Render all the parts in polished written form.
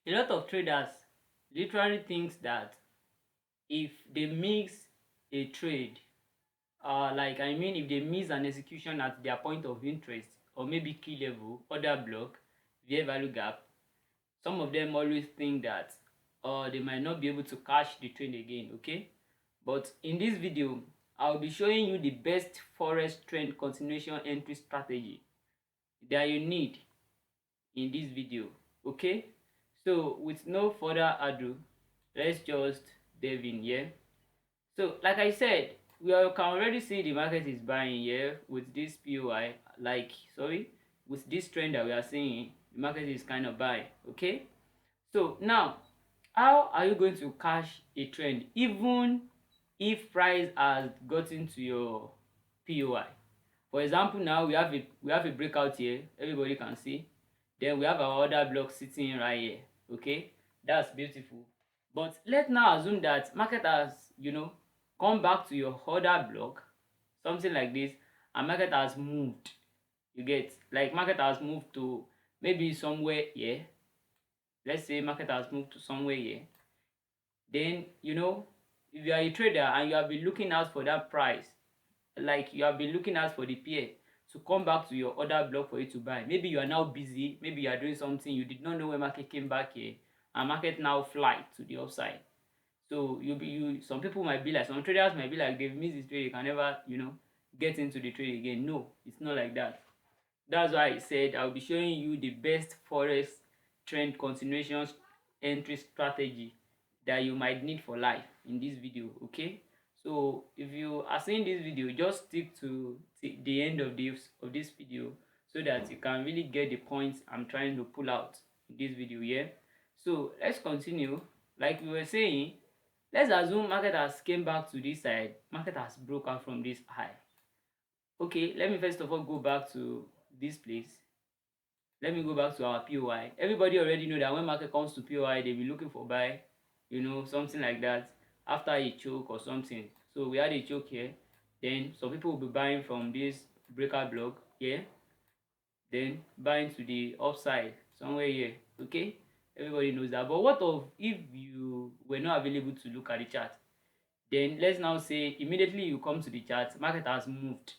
A lot of traders literally thinks that if they mix a trade, like I mean if they miss an execution at their point of interest or maybe key level, order block, fair value gap, some of them always think that they might not be able to cash the trade again, okay? But in this video, I'll be showing you the best forex trend continuation entry strategy that you need in this video, okay? So with no further ado, let's just dive in here. So like I said, can already see the market is buying here with this POI, with this trend that we are seeing, the market is kind of buying, okay? So now, how are you going to cash a trend even if price has gotten to your POI? For example, now we have a breakout here, everybody can see. Then we have our order block sitting right here, okay? That's beautiful. But let's now assume that market has, come back to your order block, something like this, and market has moved. You get, like market has moved to maybe somewhere here. Let's say market has moved to somewhere here. Then, if you are a trader and you have been looking out for that price, like you have been looking out for the pair to come back to your order block for you to buy. Maybe you are now busy, maybe you are doing something, you did not know when market came back here, and market now fly to the upside. So some people might be like, some traders might be like, they've missed this trade, they can never, get into the trade again. No, it's not like that. That's why I said I'll be showing you the best forex trend continuation entry strategy that you might need for life in this video, okay? So if you are seeing this video, just stick to the end of this video so that you can really get the points I'm trying to pull out in this video here. So let's continue. Like we were saying, let's assume market has came back to this side, market has broke out from this high. Okay, let me first of all go back to this place. Let me go back to our POI. Everybody already know that when market comes to POI, they be looking for buy, something like that, after a choke or something. So we had a choke here. Then some people will be buying from this breakout block here. Then buying to the upside somewhere here. Okay, everybody knows that. But what of if you were not available to look at the chart? Then let's now say immediately you come to the chart, market has moved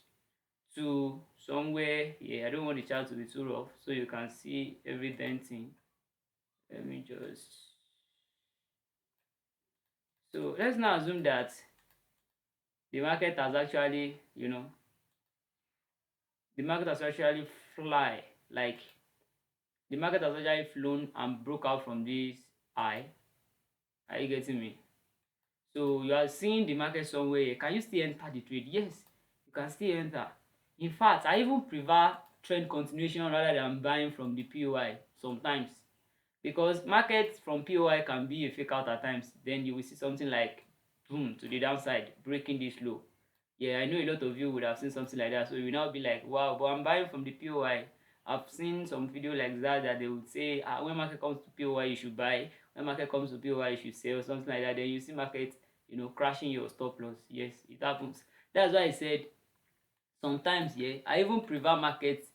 to somewhere here. I don't want the chart to be too rough so you can see everything. Let me just, so let's now assume that the market has actually, the market has actually fly, like the market has actually flown and broke out from this high. Are you getting me? So you are seeing the market somewhere here. Can you still enter the trade? Yes, you can still enter. In fact, I even prefer trend continuation rather than buying from the POI sometimes, because market from POI can be a fake out at times. Then you will see something like boom to the downside, breaking this low. Yeah, I know a lot of you would have seen something like that, so you will now be like, wow, but I'm buying from the POI. I've seen some video like that they would say, when market comes to POI you should buy, when market comes to POI you should sell, something like that. Then you see market, crashing your stop loss. Yes, it happens. That's why I said sometimes, yeah, I even prefer markets,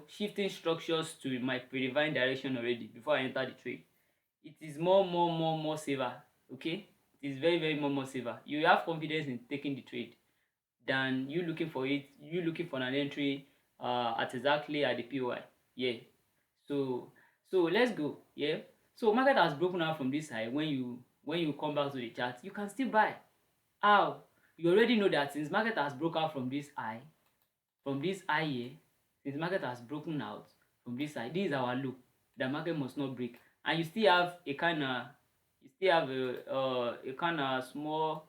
shifting structures to my predefined direction already before I enter the trade. It is more safer, okay? It is very more safer. You have confidence in taking the trade than you looking for an entry at exactly at the POI. Yeah. So let's go. Yeah. So market has broken out from this high. When you come back to the chart, you can still buy. How? You already know that since market has broken out from this high here, since market has broken out from this high, this is our low. The market must not break, and you still have a kind of small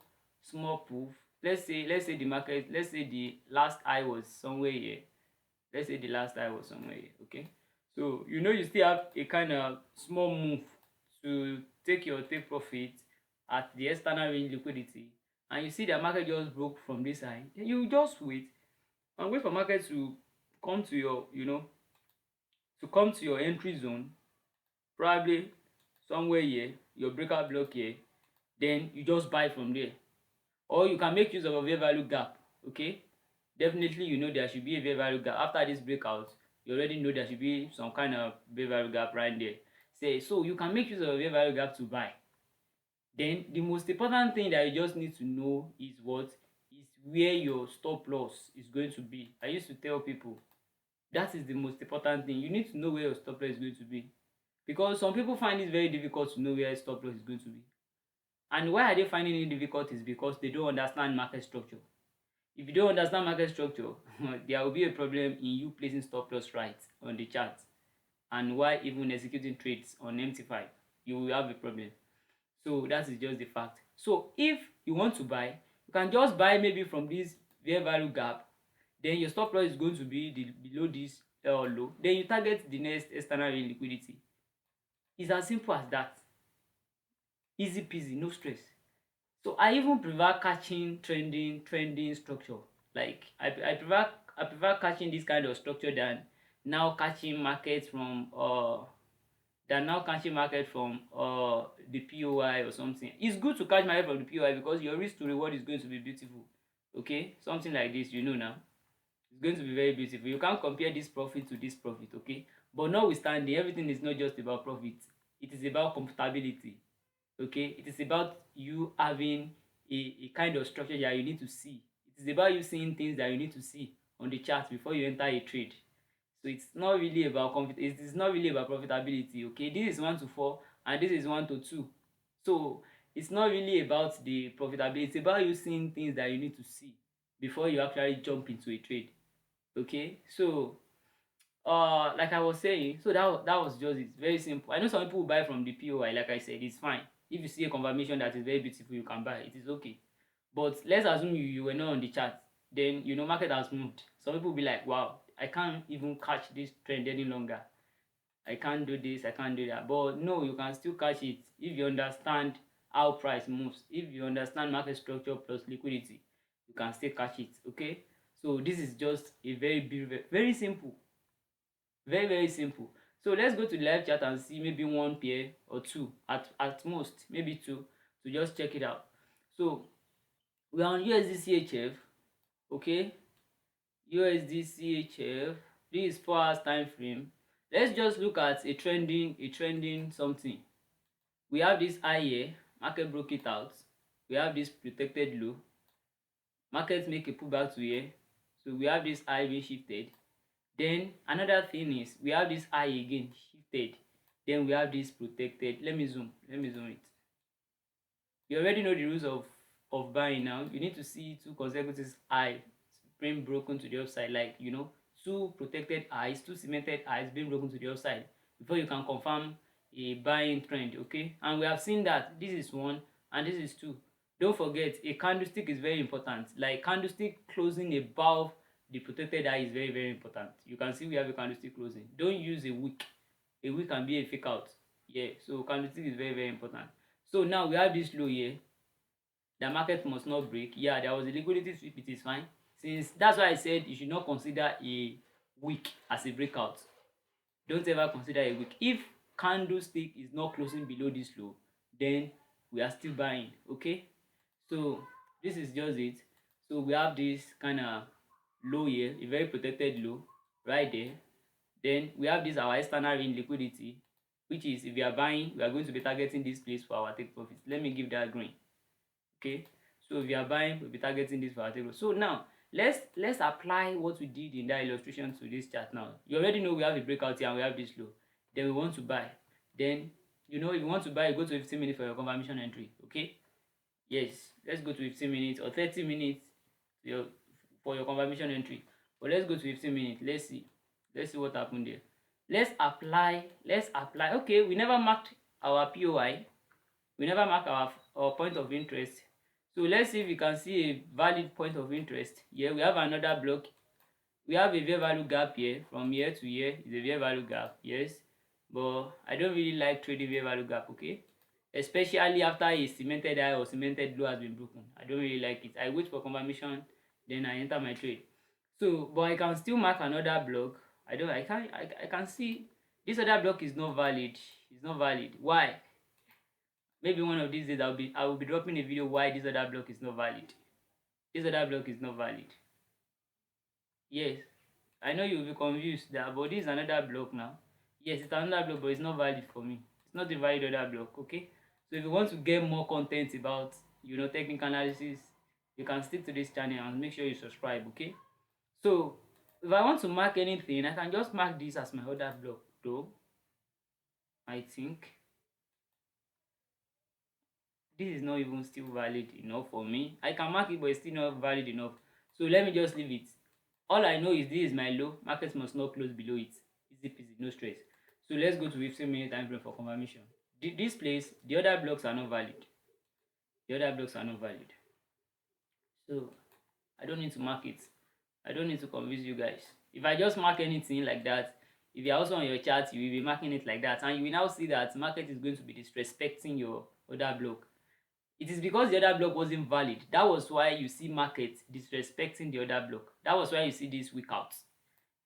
proof. Let's say the last high was somewhere here. Let's say the last high was somewhere here. Okay, so you still have a kind of small move to take profit at the external range liquidity, and you see the market just broke from this high. Then you just wait for market to come to your entry zone, probably somewhere here, your breakout block here. Then you just buy from there, or you can make use of a fair value gap. Okay, definitely there should be a fair value gap after this breakout. You already know there should be some kind of fair value gap right there. say, so you can make use of fair value gap to buy. Then the most important thing that you just need to know is what is where your stop loss is going to be. I used to tell people that is the most important thing. You need to know where your stop loss is going to be, because some people find it very difficult to know where stop loss is going to be. And why are they finding it difficult is because they don't understand market structure. If you don't understand market structure, there will be a problem in you placing stop loss right on the chart, and why even executing trades on MT5, you will have a problem. So that is just the fact. So if you want to buy, you can just buy maybe from this fair value gap, then your stop loss is going to be below this low, then you target the next external liquidity. It's as simple as that. Easy peasy, no stress. So I even prefer catching trending structure. Like I prefer catching this kind of structure now catching markets from than now catching market from the POI or something. It's good to catch market from the POI because your risk to reward is going to be beautiful. Okay, something like this, you know now. It's going to be very beautiful. You can't compare this profit to this profit, okay? But notwithstanding, everything is not just about profit. It is about comfortability. Okay, it is about you having a kind of structure that you need to see. It is about you seeing things that you need to see on the chart before you enter a trade. So it's not really about it is not really about profitability. Okay, this is 1 to 4 and this is 1 to 2. So it's not really about the profitability. It's about you seeing things that you need to see before you actually jump into a trade. Okay, so like I was saying, so that was just it. Very simple. I know some people buy from the POI. Like I said, it's fine. If you see a confirmation that is very beautiful, you can buy. It is okay. But let's assume you were not on the chart. Then market has moved. Some people will be like, wow, I can't even catch this trend any longer. I can't do this, I can't do that. But no, you can still catch it if you understand how price moves. If you understand market structure plus liquidity, you can still catch it. Okay, so this is just a very simple, very simple. So let's go to the live chat and see maybe one pair or two at most, maybe two, to just check it out. So we are on USD CHF. Okay, USD CHF. This is 4 hours time frame. Let's just look at a trending something. We have this high here, market broke it out. We have this protected low, market make a pullback to here. So we have this high being shifted. Then another thing is we have this high again shifted. Then we have this protected. Let me zoom it. You already know the rules of buying now. You need to see two consecutive highs being broken to the upside, like two protected highs, two cemented highs being broken to the upside before you can confirm a buying trend. Okay, and we have seen that this is one and this is two. Don't forget, a candlestick is very important. Like candlestick closing above the protected high is very important. You can see we have a candlestick closing. Don't use a wick. A wick can be a fake out. Yeah, so candlestick is very important. So now we have this low here. The market must not break. Yeah, there was a liquidity sweep. It is fine. Since that's why I said you should not consider a wick as a breakout. Don't ever consider a wick. If candlestick is not closing below this low, then we are still buying. Okay, so this is just it. So we have this kind of low here, a very protected low right there. Then we have this our external range liquidity, which is if we are buying, we are going to be targeting this place for our take profits. Let me give that green. Okay, so if you are buying, we'll be targeting this for our take profit. So now let's apply what we did in that illustration to this chart. Now you already know we have a breakout here and we have this low. Then we want to buy. Then if you want to buy, you go to 15 minutes for your confirmation entry. Okay, yes, let's go to 15 minutes or 30 minutes for your confirmation entry. But let's go to 15 minutes. Let's see what happened there. Let's apply. Okay, we never marked our POI. We never mark our point of interest. So let's see if we can see a valid point of interest. Here we have another block. We have a fair value gap here. From here to here is a fair value gap. Yes, but I don't really like trading fair value gap. Okay, especially after a cemented high or cemented low has been broken. I don't really like it. I wait for confirmation, then I enter my trade. So but I can still mark another block. I can see this other block is not valid. It's not valid. Why? Maybe one of these days I will be dropping a video why this other block is not valid. This other block is not valid. Yes, I know you will be confused there, but this is another block now. Yes, it's another block, but it's not valid for me. It's not a valid order block. Okay. So if you want to get more content about technical analysis, you can stick to this channel and make sure you subscribe. Okay. So if I want to mark anything, I can just mark this as my order block. Though I think this is not even still valid enough for me. I can mark it, but it's still not valid enough. So let me just leave it. All I know is this is my low. Market must not close below it. Easy peasy, no stress. So let's go to 15-minute time frame for confirmation. This place, the other blocks are not valid. The other blocks are not valid. So I don't need to mark it. I don't need to convince you guys. If I just mark anything like that, if you're also on your chart, you will be marking it like that, and you will now see that market is going to be disrespecting your other block. It is because the other block wasn't valid. That was why you see market disrespecting the other block. That was why you see this week out.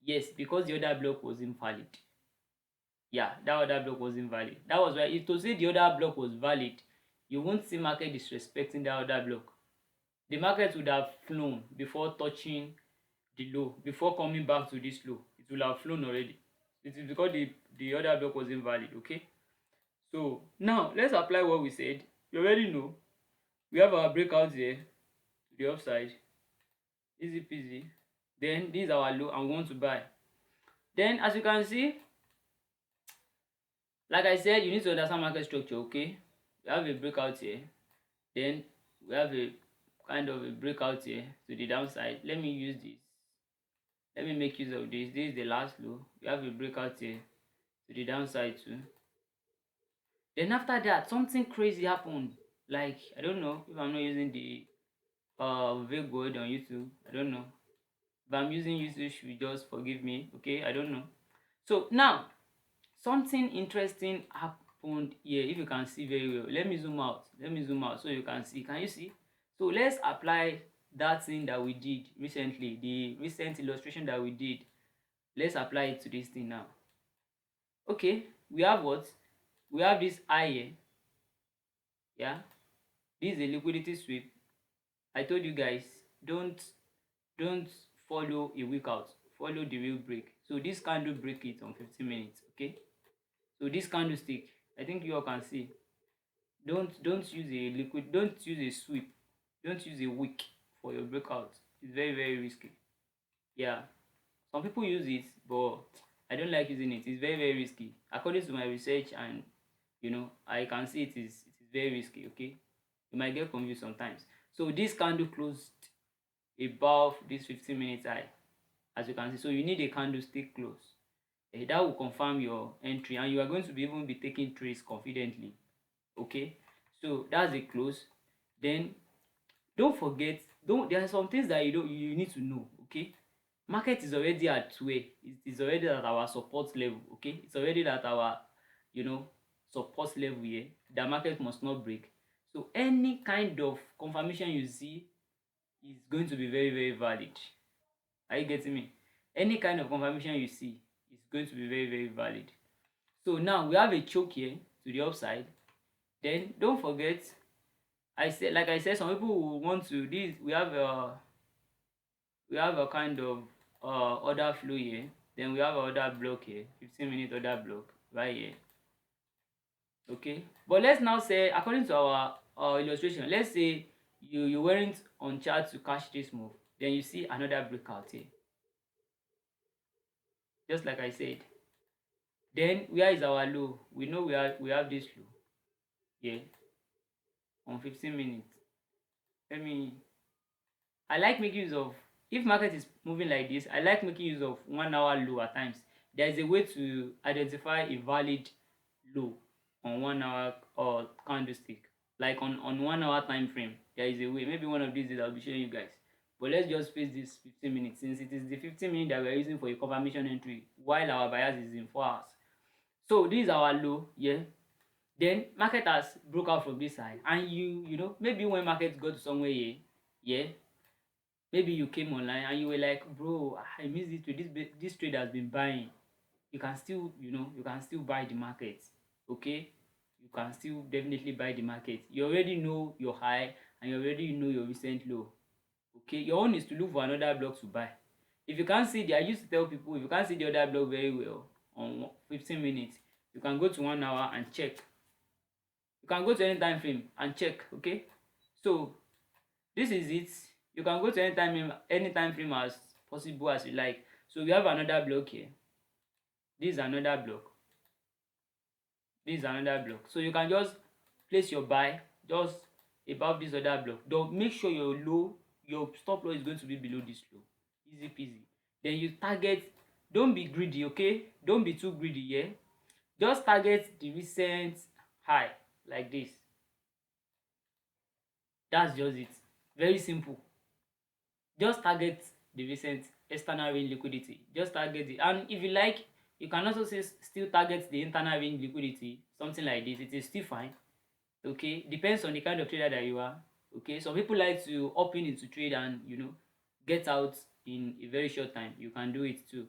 Yes, because the other block was invalid. Yeah, that other block was invalid. That was why, if to say the other block was valid, you won't see market disrespecting that other block. The market would have flown before touching the low, before coming back to this low. It will have flown already. It is because the other block was invalid. Okay. So now let's apply what we said. You already know we have our breakout here to the upside. Easy peasy. Then this is our low and we want to buy. Then as you can see, like I said, you need to understand market structure. Okay, we have a breakout here, then we have a kind of a breakout here to the downside. Let me use this. Let me make use of this. This is the last low. We have a breakout here to the downside too. Then after that, something crazy happened. Like, I don't know if I'm not using the vague word on YouTube. I don't know. If I'm using YouTube, should just forgive me. Okay, I don't know. So now something interesting happened here. If you can see very well, let me zoom out. Let me zoom out so you can see. Can you see? So let's apply that thing that we did recently, the recent illustration that we did. Let's apply it to this thing now. Okay, we have what? We have this I here. Yeah, this is a liquidity sweep. I told you guys, don't follow a week out, follow the real break. So this candle break it on 15 minutes. Okay, so this candlestick, I think you all can see. Don't use a liquid, don't use a sweep, don't use a wick for your breakout. It's very, very risky. Yeah, some people use it, but I don't like using it. It's very, very risky according to my research, and I can see it is very risky. Okay, you might get confused sometimes. So this candle closed above this 15-minute high, as you can see. So you need a candlestick close. That will confirm your entry, and you are going to be even be taking trades confidently. Okay, so that's a close. Then don't forget, don't there are some things that you need to know. Okay, market is already at where it is already at our support level. Okay, it's already at our support level here. The market must not break. So any kind of confirmation you see is going to be very, very valid. Are you getting me? Any kind of confirmation you see is going to be very, very valid. So now we have a choke here to the upside. Then don't forget, like I said, some people will want to this. We have a kind of order flow here. Then we have a order block here, 15-minute order block right here. Okay, but let's now say, according to our illustration, let's say you weren't on chart to catch this move. Then you see another breakout here, just like I said. Then where is our low? We know we have this low here on 15 minutes. I like making use of, if market is moving like this, I like making use of 1 hour low at times. There is a way to identify a valid low on 1 hour or candlestick, like on 1 hour time frame. There is a way. Maybe one of these days I'll be showing you guys. But let's just face this 15 minutes, since it is the 15 minutes that we're using for a confirmation entry while our bias is in 4 hours. So this is our low. Yeah, then market has broke out from this side, and maybe when market got to somewhere here, yeah, maybe you came online and you were like, bro, I missed this trade. This trade has been buying. You can still buy the market. Okay, you can still definitely buy the market. You already know your high and you already know your recent low. Okay, your own is to look for another block to buy. If you can't see I used to tell people, if you can't see the other block very well on 15 minutes. You can go to 1 hour and check. You can go to any time frame and check. Okay, so this is it. You can go to any time frame as possible as you like. So we have another block here. This is another block. This is another block. So you can just place your buy just above this other block. Don't make sure your stop loss is going to be below this low. Easy peasy. Then you target. Don't be greedy, okay? Don't be too greedy here. Just target the recent high like this. That's just it. Very simple. Just target the recent external range liquidity. Just target it. And if you like, you can also still target the internal range liquidity, something like this. It is still fine. Okay, depends on the kind of trader that you are. Okay, some people like to hop into trade and get out in a very short time. You can do it too.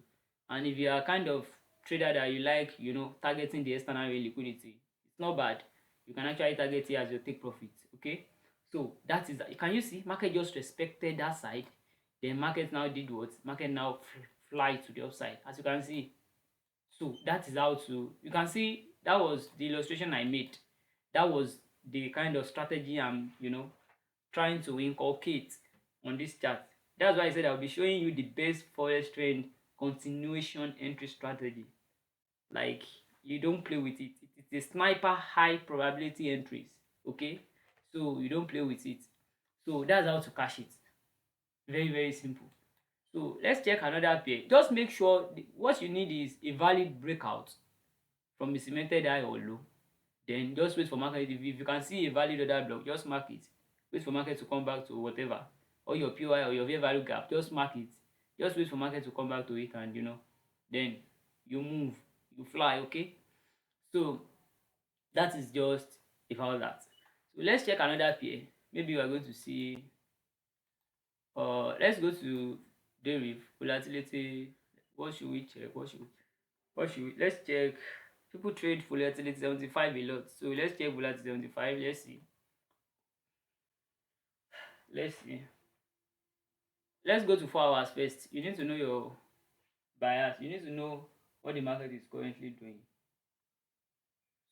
And if you are kind of trader that you like targeting the external range liquidity, it's not bad. You can actually target it as your take profit. Okay, so that is that. Can you see market just respected that side? Then market now did what? Market now fly to the upside, as you can see. So that is how to, you can see that was the illustration I made. That was the kind of strategy I'm trying to inculcate on this chart. That's why I said I'll be showing you the best forex trend continuation entry strategy. Like, you don't play with it. It's a sniper high probability entries. Okay, so you don't play with it. So that's how to cash it. Very, very simple. So let's check another pair. Just make sure what you need is a valid breakout from a cemented high or low. Then just wait for market. If you can see a valid order block, just mark it. Wait for market to come back to whatever, or your PY or your fair value gap. Just mark it. Just wait for market to come back to it, and then you move, you fly. Okay, so that is just about that. So let's check another pair. Maybe we are going to see. Let's go to deriv volatility. What should we check? Let's check. People trade volatility 75 a lot, so let's check volatility 75. Let's see. Let's go to 4 hours first. You need to know your bias. You need to know what the market is currently doing.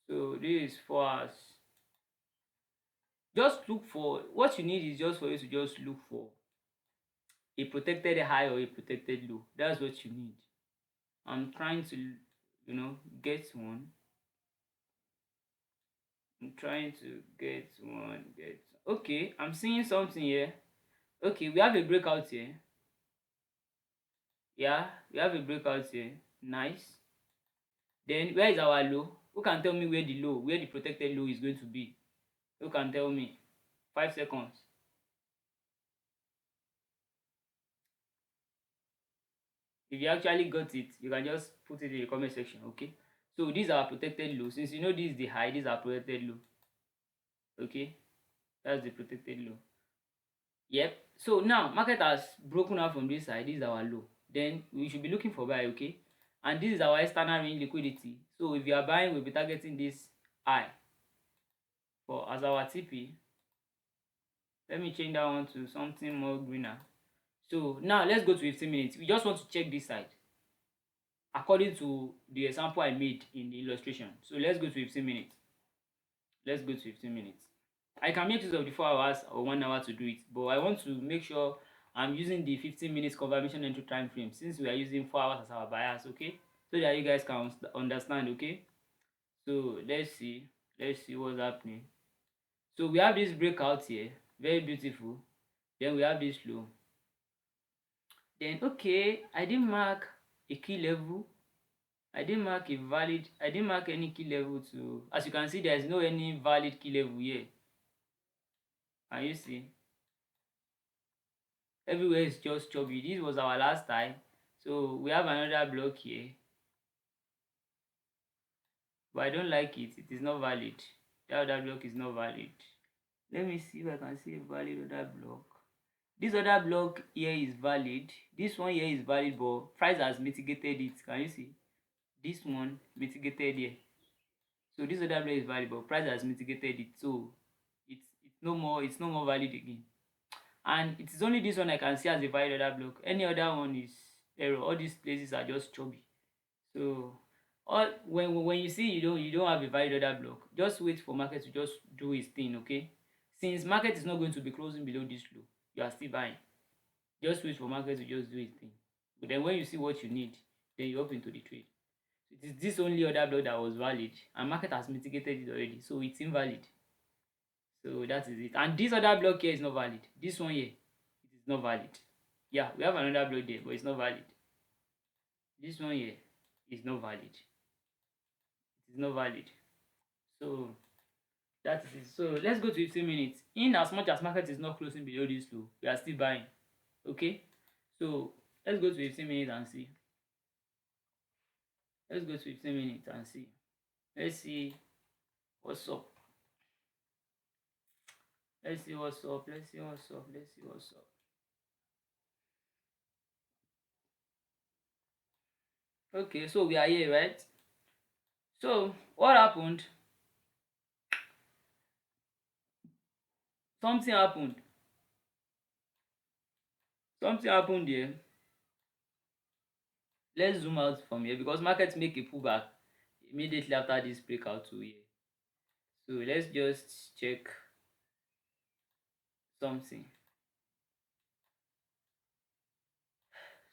So this is 4 hours. Just look for, what you need is just for you to just look for a protected high or a protected low. That's what you need. I'm trying to get one. Okay, I'm seeing something here. Okay, we have a breakout here. Yeah, we have a breakout here. Nice. Then where is our low? Who can tell me where the protected low is going to be? Who can tell me? 5 seconds. If you actually got it, you can just put it in the comment section. Okay, so this is our protected low. Since this is the high, this is our protected low. Okay, that's the protected low. Yep. So now market has broken out from this side. This is our low. Then we should be looking for buy. Okay, and this is our external range liquidity. So if you are buying, we'll be targeting this high for as our TP. Let me change that one to something more greener. So now let's go to 15 minutes. We just want to check this side according to the example I made in the illustration. So let's go to 15 minutes. Let's go to 15 minutes. I can make use of the 4 hours or 1 hour to do it, but I want to make sure I'm using the 15 minutes confirmation entry time frame, since we are using 4 hours as our bias. Okay, so that you guys can understand. Okay, so let's see what's happening. So we have this breakout here, very beautiful. Then we have this low. Then okay, I didn't mark a key level. I didn't mark any key level to, as you can see, there is no any valid key level here. Can you see? Everywhere is just choppy. This was our last time. So we have another block here, but I don't like it. It is not valid. That other block is not valid. Let me see if I can see a valid other block. This other block here is valid. This one here is valid, but price has mitigated it. Can you see? This one mitigated here. So this other block is valid, but price has mitigated it. So it's no more valid again. And it is only this one I can see as a valid other block. Any other one is error. All these places are just chubby. So Or when you see you don't have a valid order block, just wait for market to just do its thing, okay? Since market is not going to be closing below this low, you are still buying. Just wait for market to just do its thing. But then when you see what you need, then you hop into the trade. It is this only order block that was valid, and market has mitigated it already, so it's invalid. So that is it. And this other block here is not valid. This one here, it is not valid. Yeah, we have another block there, but it's not valid. This one here is not valid. It is not valid. So that is it. So let's go to 15 minutes. In as much as market is not closing below this low, we are still buying. Okay. So let's go to 15 minutes and see. Let's go to 15 minutes and see. Let's see what's up. Let's see what's up. Let's see what's up. Let's see what's up. Okay, so we are here, right? So what happened? Something happened. Something happened here. Let's zoom out from here because markets make a pullback immediately after this breakout to here. So let's just check something.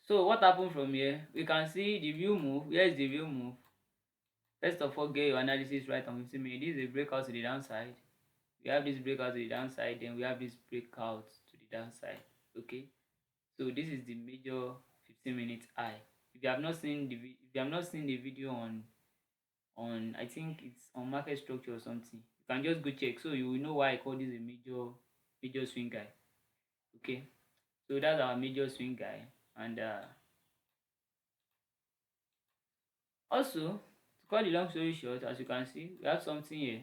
So what happened from here? We can see the view move. Where is the view move? First of all, get your analysis right on 15 minutes. This is a breakout to the downside. We have this breakout to the downside, then we have this breakout to the downside. Okay, so this is the major 15-minute high. If you have not seen the video on I think it's on market structure or something, you can just go check, so you will know why I call this a major swing guy. Okay, so that's our major swing guy. And also, to cut the long story short, as you can see, we have something here.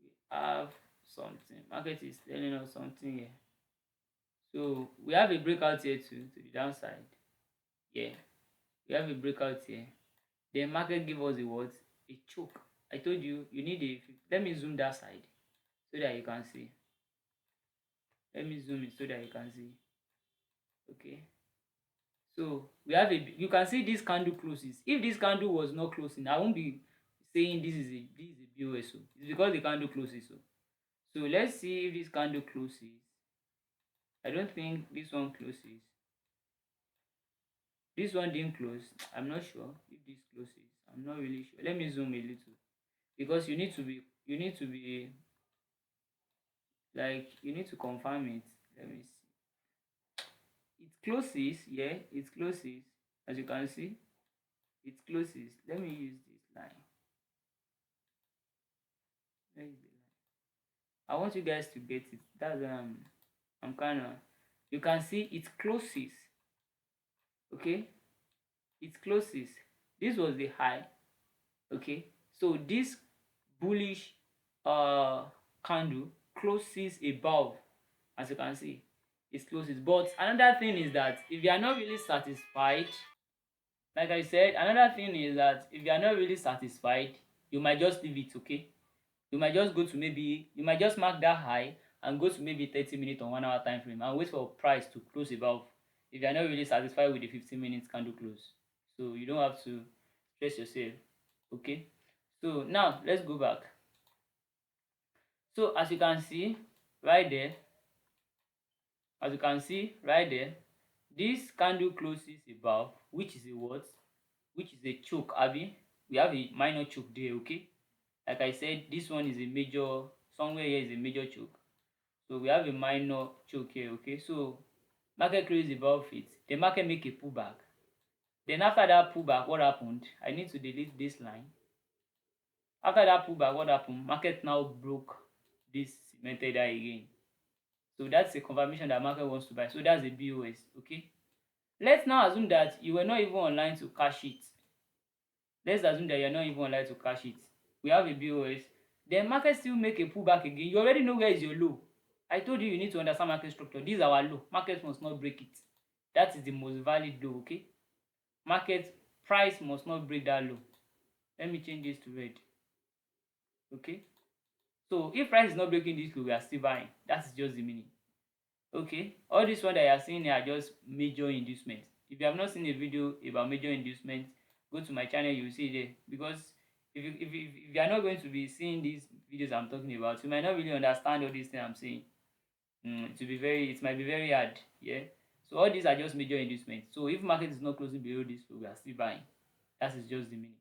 We have something. Market is telling us something here. So we have a breakout here too, to the downside. Yeah, we have a breakout here. Then market give us a what? A choke. I told you you need a. Let me zoom that side so that you can see. Let me zoom it so that you can see. Okay. So we have a. You can see this candle closes. If this candle was not closing, I won't be saying this is a BOSO. It's because the candle closes. So let's see if this candle closes. I don't think this one closes. This one didn't close. I'm not sure if this closes. I'm not really sure. Let me zoom a little because you need to confirm it. Let me see. It closes. Yeah, it closes. As you can see, it closes. Let me use this line. Where is the line? I want you guys to get it. That's I'm kind of. You can see it closes. Okay, it closes. This was the high. Okay, so this bullish candle closes above. As you can see, it closes. But another thing is that if you are not really satisfied, like I said, another thing is that if you are not really satisfied, you might just leave it. Okay, you might just go to maybe you might just mark that high and go to maybe 30 minutes or 1 hour time frame and wait for price to close above if you are not really satisfied with the 15 minutes candle close. So you don't have to stress yourself. Okay, so now let's go back. So as you can see right there, as you can see right there, this candle closes above, which is a what? Which is a choke. Abi, we have a minor choke there. Okay, like I said, this one is a major. Somewhere here is a major choke. So we have a minor choke here. Okay, so market closes above it. The market make a pullback. Then after that pullback, what happened? I need to delete this line. After that pullback, what happened? Market now broke this cemented high again. So that's a confirmation that market wants to buy. So that's a BOS. Okay. Let's now assume that you were not even online to cash it. Let's assume that you're not even online to cash it. We have a BOS. Then market still make a pullback again. You already know where is your low. I told you need to understand market structure. This is our low. Market must not break it. That is the most valid low. Okay. Market price must not break that low. Let me change this to red. Okay. So if price is not breaking this low, we are still buying. That's just the meaning. Okay, all this one that you are seeing here are just major inducements. If you have not seen a video about major inducement, go to my channel, you will see it there. Because if you are not going to be seeing these videos I'm talking about, you might not really understand all these things I'm saying. It might be very hard. Yeah. So all these are just major inducements. So if market is not closing below this low, we are still buying. That is just the meaning.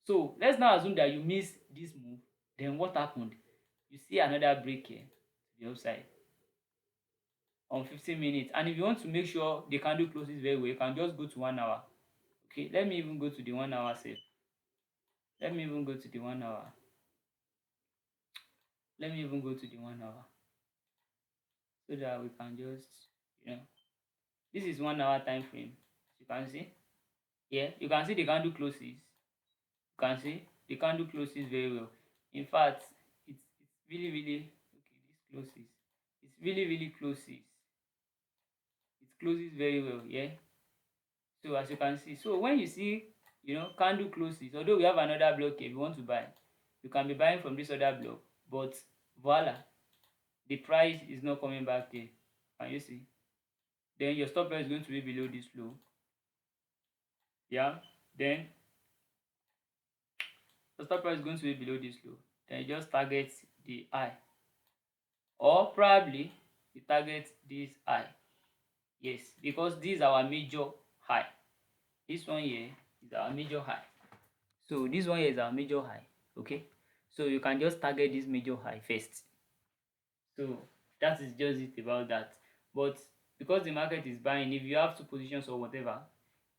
So let's now assume that you missed this move. Then what happened? You see another break here to the upside on 15 minutes. And if you want to make sure the candle closes very well, you can just go to 1 hour. Okay, let me even go to the 1 hour safe. Let me even go to the 1 hour. Let me even go to the 1 hour so that we can just, this is 1 hour time frame. As you can see, yeah, you can see the candle closes. You can see the candle closes very well. In fact, it's really really okay. This closes. It's really really closes. It closes very well. Yeah. So as you can see, so when you see, candle closes, although we have another block here, if you want to buy, you can be buying from this other block, but voila, the price is not coming back there. Can you see? Then your stop loss is going to be below this low. Yeah. Then the stop price is going to be below this low. Then you just target the high, or probably you target this high. Yes, because this is our major high. This one here is our major high. So this one here is our major high. Okay, so you can just target this major high first. So that is just it about that. But because the market is buying, if you have two positions or whatever,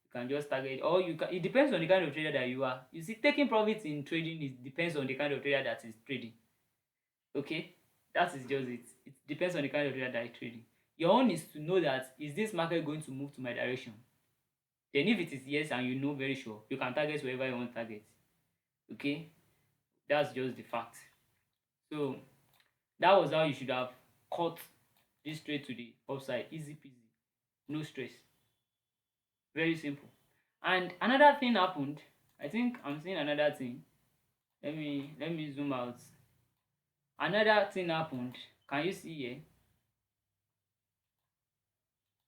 you can just target, or you can, it depends on the kind of trader that you are. You see, taking profits in trading, it depends on the kind of trader that is trading. Okay, that is just it. It depends on the kind of trader that is trading. Your own is to know that, is this market going to move to my direction? Then if it is yes and you know very sure, you can target wherever you want to target. Okay, that's just the fact. So that was how you should have cut this trade to the upside. Easy peasy, no stress, very simple. And another thing happened. I think I'm seeing another thing. Let me zoom out. Another thing happened. Can you see here?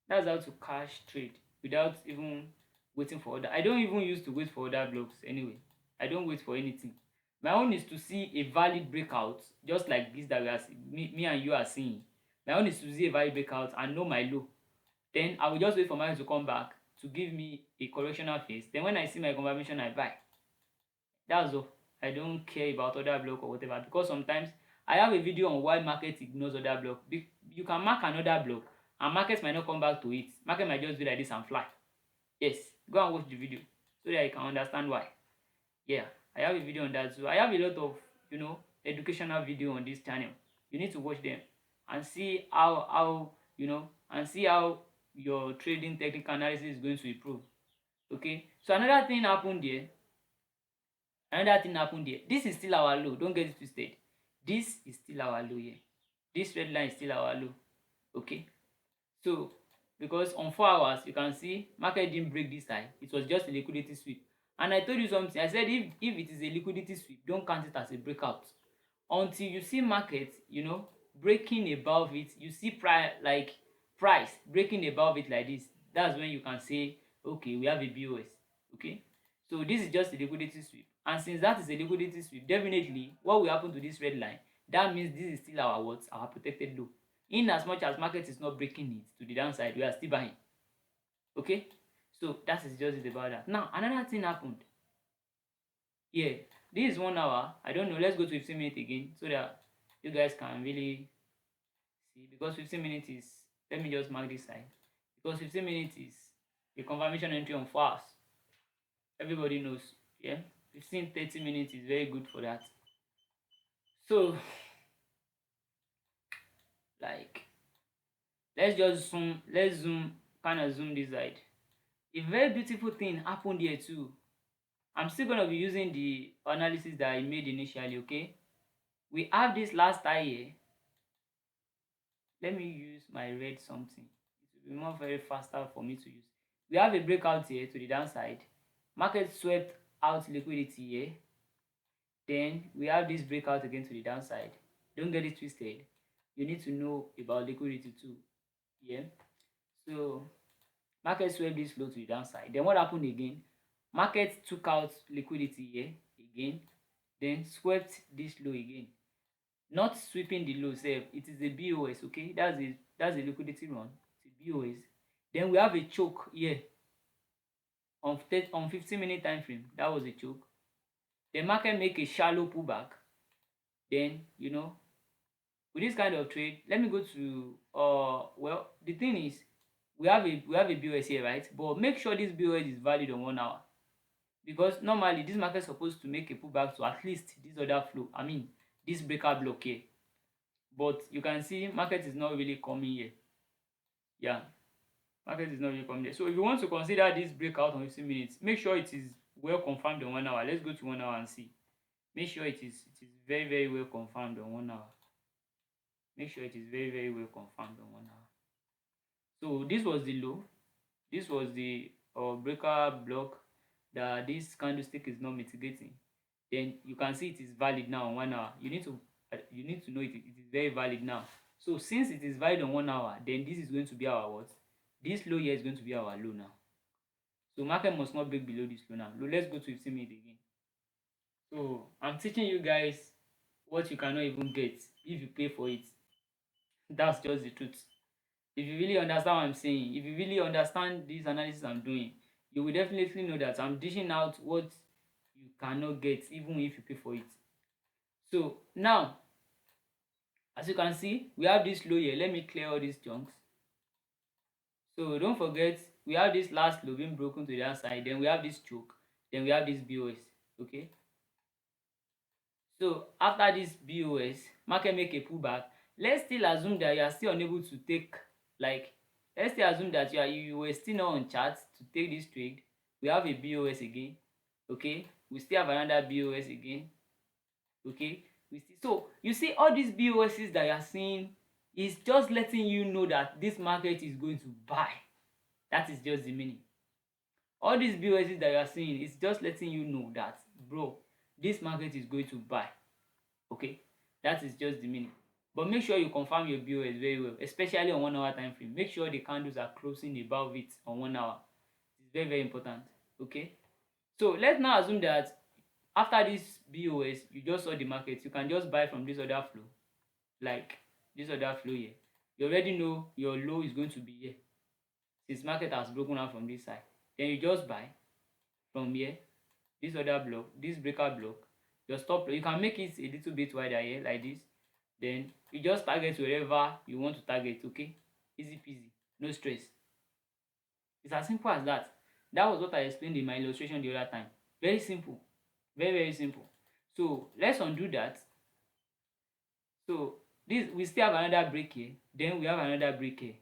That's how to cash trade without even waiting for other. I don't even use to wait for other blocks anyway. I don't wait for anything. My own is to see a valid breakout, just like this that we are me and you are seeing. My own is to see a valid breakout and know my low. Then I will just wait for mine to come back to give me a correctional phase. Then when I see my confirmation, I buy. That's all. I don't care about other block or whatever, because sometimes I have a video on why market ignores other block. You can mark another block and market might not come back to it. Market might just do like this and fly. Yes, go and watch the video so that you can understand why. Yeah, I have a video on that too. I have a lot of educational video on this channel. You need to watch them and see how your trading technical analysis is going to improve. Okay, so another thing happened there. This is still our low. Don't get it twisted. This is still our low here. This red line is still our low. Okay, so because on 4 hours you can see market didn't break this high. It was just a liquidity sweep. And I told you something. I said if it is a liquidity sweep, don't count it as a breakout until you see market breaking above it. You see price breaking above it like this. That's when you can say, okay, we have a BOS. Okay, so this is just a liquidity sweep, and since that is a liquidity sweep, definitely what will happen to this red line, that means this is still our protected low. In as much as market is not breaking it to the downside, we are still buying. Okay, so that is just it about that. Now another thing happened. Yeah, this is 1 hour. I don't know, let's go to 15 minutes again so that you guys can really see, because 15 minutes is, let me just mark this side, because 15 minutes is a confirmation entry on 4 hours. Everybody knows. Yeah, 15-30 minutes is very good for that. So like, let's zoom kind of zoom this side. A very beautiful thing happened here too. I'm still going to be using the analysis that I made initially. Okay, we have this last high here. Let me use my red something. It will be more very faster for me to use. We have a breakout here to the downside. Market swept out liquidity here. Then we have this breakout again to the downside. Don't get it twisted. You need to know about liquidity too. Yeah. So Market swept this low to the downside. Then what happened again? Market took out liquidity here again, then swept this low again. Not sweeping the low sef, it is a BOS, okay? That's a liquidity run. It's a BOS. Then we have a choke here on 15-minute time frame. That was a choke. The market make a shallow pullback. Then with this kind of trade, let me go to well, the thing is, we have a BOS here, right? But make sure this BOS is valid on 1 hour, because normally this market is supposed to make a pullback to at least this other flow. I mean, this breaker block here. But you can see market is not really coming here. Yeah, market is not really coming here. So if you want to consider this breakout on 15 minutes, make sure it is well confirmed on 1 hour. Let's go to 1 hour and see. Make sure it is very, very well confirmed on 1 hour. Make sure it is very, very well confirmed on 1 hour. So this was the low. This was the breaker block that this candlestick is not mitigating. Then you can see it is valid now on 1 hour. You need to know it is very valid now. So since it is valid on 1 hour, then this is going to be our what? This low here is going to be our low now. So market must not break below this low now. Let's go to 15 minutes again. So I'm teaching you guys what you cannot even get if you pay for it. That's just the truth. If you really understand what I'm saying, if you really understand this analysis I'm doing, you will definitely know that I'm dishing out what you cannot get even if you pay for it. So now, as you can see, we have this low here. Let me clear all these chunks. So don't forget, we have this last low being broken to the other side, then we have this choke, then we have this BOS. Okay. So after this BOS, market make a pullback. Let's still assume that you are still unable to take, like, let's still assume that you were still not on chart to take this trade. We have a BOS again. Okay, we still have another BOS again. Okay, so you see all these BOSs that you are seeing is just letting you know that this market is going to buy. That is just the meaning. All these BOSs that you are seeing is just letting you know that, bro, this market is going to buy. Okay, that is just the meaning. But make sure you confirm your BOS very well, especially on 1 hour time frame. Make sure the candles are closing above it on 1 hour. It's very, very important. Okay, so let's now assume that after this BOS, you just saw the market. You can just buy from this other flow, like this other flow here. You already know your low is going to be here, since market has broken out from this side. Then you just buy from here, this other block, this breaker block. Your stop, you can make it a little bit wider here like this. Then you just target wherever you want to target. Okay, easy peasy, no stress. It's as simple as that. That was what I explained in my illustration the other time. Very simple, very, very simple. So let's undo that. So this, we still have another break here, then we have another break here.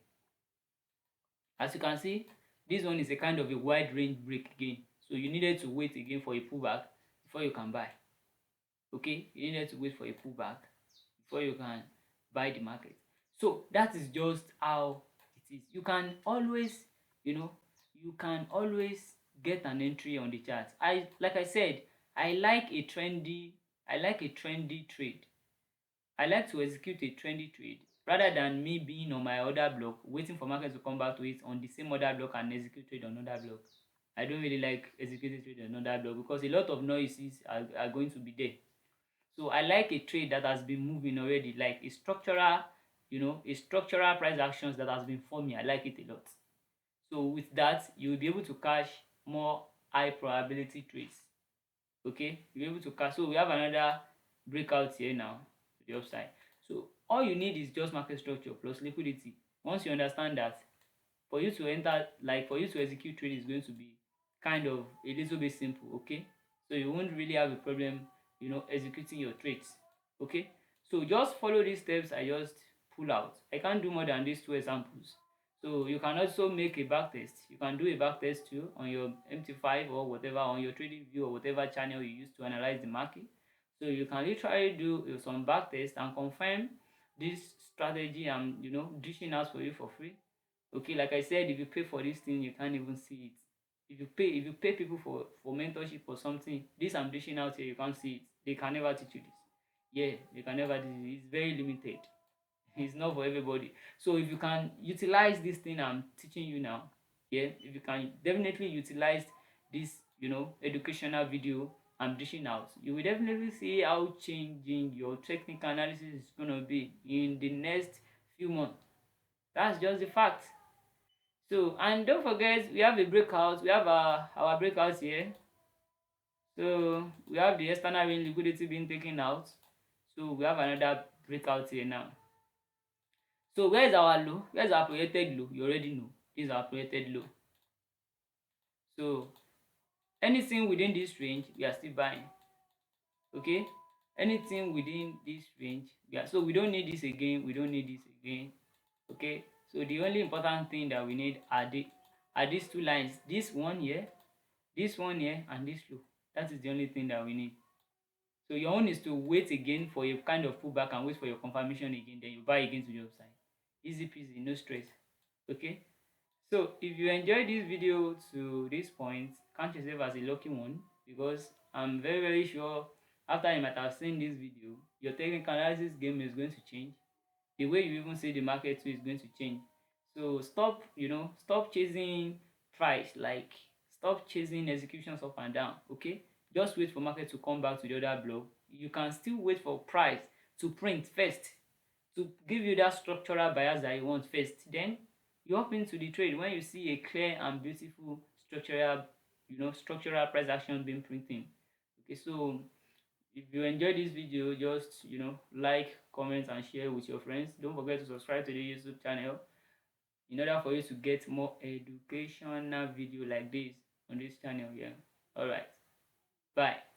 As you can see, this one is a kind of a wide range break again. So you needed to wait again for a pullback before you can buy. Okay, you needed to wait for a pullback before you can buy the market. So that is just how it is. You can always, you can always get an entry on the chart. Like I said, I like a trendy trade. I like to execute a trendy trade rather than me being on my other block waiting for market to come back to it on the same other block and execute trade on another block. I don't really like executing trade on another block because a lot of noises are going to be there. So I like a trade that has been moving already, like a structural price actions that has been forming. I like it a lot. So with that, you will be able to cash more high probability trades. Okay, you'll be able to cash. So we have another breakout here now to the upside. So all you need is just market structure plus liquidity. Once you understand that, for you to enter, like for you to execute trade is going to be kind of a little bit simple. Okay, so you won't really have a problem executing your trades. Okay, so just follow these steps I just pull out. I can't do more than these two examples. So you can also make a back test. You can do a back test too on your MT5 or whatever, on your trading view or whatever channel you use to analyze the market. So you can literally do some back test and confirm this strategy I'm dishing out for you for free. Okay, like I said, if you pay for this thing, you can't even see it. If you pay people for mentorship or something, this I'm dishing out here, you can't see it. They can never teach you this. Yeah, they can never teach you. It's very limited. It's not for everybody. So if you can utilize this thing I'm teaching you now, Yeah, if you can definitely utilize this, educational video I'm dishing out, you will definitely see how changing your technical analysis is going to be in the next few months. That's just the fact. So, and don't forget, we have a breakout. We have our breakouts here. So we have the external range liquidity being taken out. So we have another breakout here now. So where is our low? Where is our projected low? You already know. This is our projected low. So anything within this range, we are still buying. Okay? Anything within this range, so we don't need this again. We don't need this again. Okay? So the only important thing that we need are these two lines. This one here, and this low. That is the only thing that we need. So your own is to wait again for a kind of pullback and wait for your confirmation again, then you buy again to the upside. Easy peasy, no stress. Okay? So if you enjoyed this video to this point, count yourself as a lucky one, because I'm very, very sure after you might have seen this video, your technical analysis game is going to change. The way you even see the market too is going to change. So stop chasing price, like stop chasing executions up and down. Okay, just wait for market to come back to the other block. You can still wait for price to print first, to give you that structural bias that you want first. Then you hop into the trade when you see a clear and beautiful structural price action being printing. Okay, so if you enjoyed this video, just like, comment and share with your friends. Don't forget to subscribe to the YouTube channel in order for you to get more educational video like this on this channel. Yeah, all right, bye.